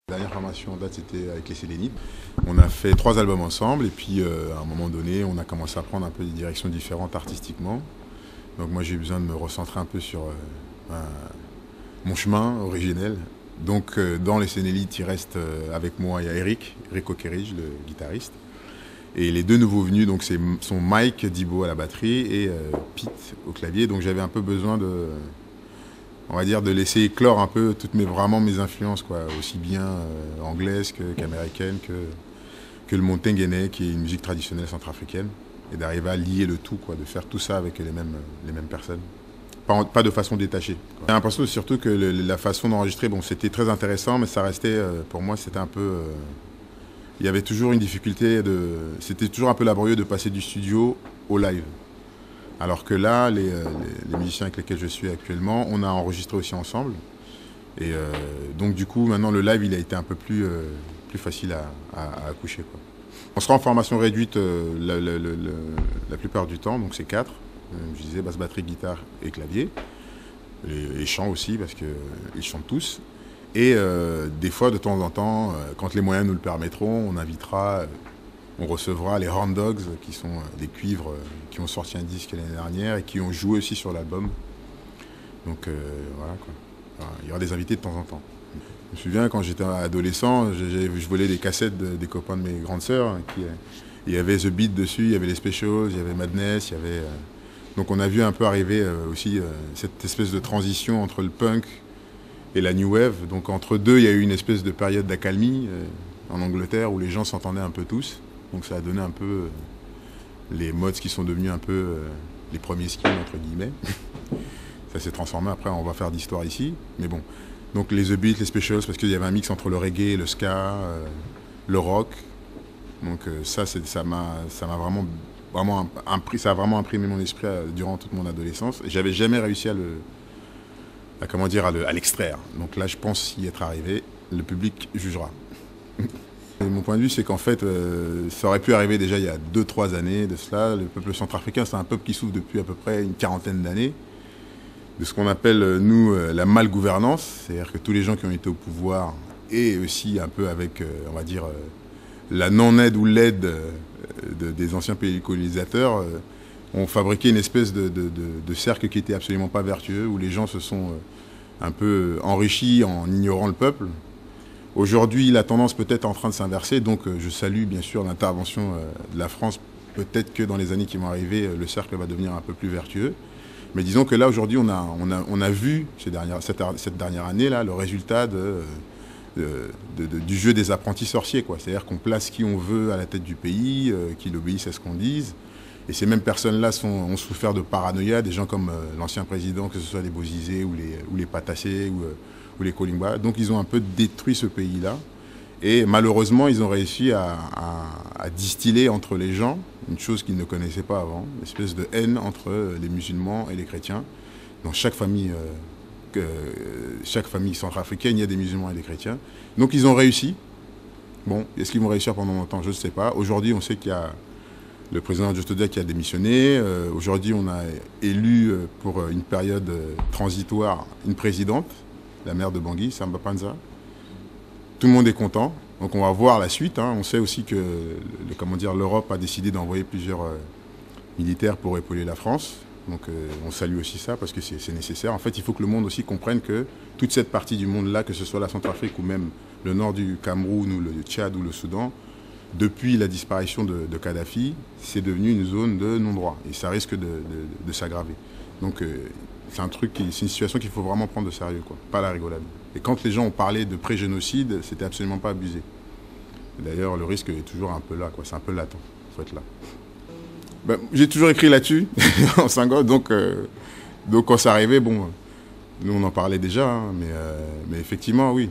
La dernière formation en date, c'était avec les Sélénites. On a fait 3 albums ensemble et puis à un moment donné, on a commencé à prendre un peu des directions différentes artistiquement. Donc moi, j'ai eu besoin de me recentrer un peu sur mon chemin originel. Donc dans les Sélénites, il reste avec moi, il y a Eric Okerij, le guitariste. Et les deux nouveaux venus, donc sont Mike Dibo à la batterie et Pete au clavier. Donc j'avais un peu besoin de, on va dire, de laisser éclore un peu vraiment mes influences, quoi, aussi bien anglaises qu'américaines, que le montenguenais, qui est une musique traditionnelle centrafricaine, et d'arriver à lier le tout, quoi, de faire tout ça avec les mêmes personnes. Pas de façon détachée. J'ai l'impression surtout que la façon d'enregistrer, bon, c'était très intéressant, mais ça restait, pour moi, c'était un peu... il y avait toujours une difficulté, c'était toujours un peu laborieux de passer du studio au live. Alors que là, les musiciens avec lesquels je suis actuellement, on a enregistré aussi ensemble. Et donc du coup, maintenant, le live, il a été un peu plus facile à accoucher, quoi. On sera en formation réduite la plupart du temps, donc c'est 4. Je disais basse, batterie, guitare et clavier. Et chant aussi, parce qu'ils chantent tous. Et des fois, de temps en temps, quand les moyens nous le permettront, on recevra les Horn Dogs, qui sont des cuivres qui ont sorti un disque l'année dernière et qui ont joué aussi sur l'album. Donc voilà, quoi. Enfin, il y aura des invités de temps en temps. Je me souviens quand j'étais adolescent, je volais des cassettes des copains de mes grandes sœurs. Il y avait The Beat dessus, il y avait les Specials, il y avait Madness, il y avait... donc on a vu un peu arriver aussi cette espèce de transition entre le punk et la new wave. Donc entre deux, il y a eu une espèce de période d'accalmie en Angleterre où les gens s'entendaient un peu tous. Donc ça a donné un peu les mods qui sont devenus un peu les premiers skins, entre guillemets. Ça s'est transformé, après on va faire d'histoire ici. Mais bon, donc les The Beat, les Specials, parce qu'il y avait un mix entre le reggae, le ska, le rock. Donc ça m'a vraiment ça a vraiment imprimé mon esprit durant toute mon adolescence. Et j'avais jamais réussi à l'extraire. Donc là, je pense y être arrivé. Le public jugera. Et mon point de vue, c'est qu'en fait, ça aurait pu arriver déjà il y a 2-3 années de cela. Le peuple centrafricain, c'est un peuple qui souffre depuis à peu près une quarantaine d'années de ce qu'on appelle, nous, la malgouvernance. C'est-à-dire que tous les gens qui ont été au pouvoir, et aussi un peu avec, on va dire, la non-aide ou l'aide des anciens pays colonisateurs, ont fabriqué une espèce de cercle qui était absolument pas vertueux, où les gens se sont un peu enrichis en ignorant le peuple. Aujourd'hui, la tendance peut-être en train de s'inverser, donc je salue bien sûr l'intervention de la France. Peut-être que dans les années qui vont arriver, le cercle va devenir un peu plus vertueux. Mais disons que là, aujourd'hui, on a vu cette dernière année-là le résultat du jeu des apprentis sorciers, quoi. C'est-à-dire qu'on place qui on veut à la tête du pays, qu'il obéisse à ce qu'on dise. Et ces mêmes personnes-là ont souffert de paranoïa, des gens comme l'ancien président, que ce soit les Bozizé ou les Patassé ou les Kolimba. Donc ils ont un peu détruit ce pays-là. Et malheureusement, ils ont réussi à distiller entre les gens une chose qu'ils ne connaissaient pas avant, une espèce de haine entre les musulmans et les chrétiens. Dans chaque famille centrafricaine, il y a des musulmans et des chrétiens. Donc ils ont réussi. Bon, est-ce qu'ils vont réussir pendant longtemps? Je ne sais pas. Aujourd'hui, on sait qu'il y a le président Jostodia qui a démissionné. Aujourd'hui, on a élu pour une période transitoire une présidente, la mère de Bangui, Samba Panza. Tout le monde est content, donc on va voir la suite, hein. On sait aussi que l'Europe a décidé d'envoyer plusieurs militaires pour épauler la France. Donc on salue aussi ça parce que c'est nécessaire. En fait, il faut que le monde aussi comprenne que toute cette partie du monde-là, que ce soit la Centrafrique ou même le nord du Cameroun ou le Tchad ou le Soudan, depuis la disparition de Kadhafi, c'est devenu une zone de non-droit et ça risque de s'aggraver. Donc c'est une situation qu'il faut vraiment prendre de sérieux, quoi, pas la rigolade. Et quand les gens ont parlé de pré-génocide, c'était absolument pas abusé. D'ailleurs, le risque est toujours un peu là, quoi. C'est un peu latent. Il faut être là. Ben, j'ai toujours écrit là-dessus, en Senghor, donc quand c'est arrivé, bon, nous on en parlait déjà, hein, mais effectivement, oui.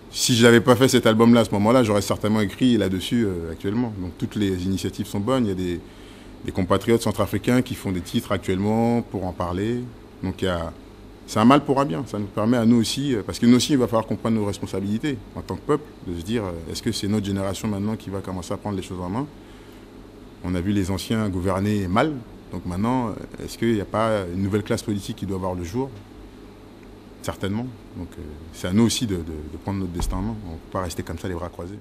Si je n'avais pas fait cet album-là à ce moment-là, j'aurais certainement écrit là-dessus actuellement. Donc toutes les initiatives sont bonnes. Il y a des compatriotes centrafricains qui font des titres actuellement pour en parler. Donc c'est un mal pour un bien. Ça nous permet à nous aussi, parce que nous aussi, il va falloir qu'on prenne nos responsabilités en tant que peuple, de se dire, est-ce que c'est notre génération maintenant qui va commencer à prendre les choses en main? On a vu les anciens gouverner mal. Donc maintenant, est-ce qu'il n'y a pas une nouvelle classe politique qui doit voir le jour? certainement. Donc c'est à nous aussi de prendre notre destin en main. On ne peut pas rester comme ça les bras croisés.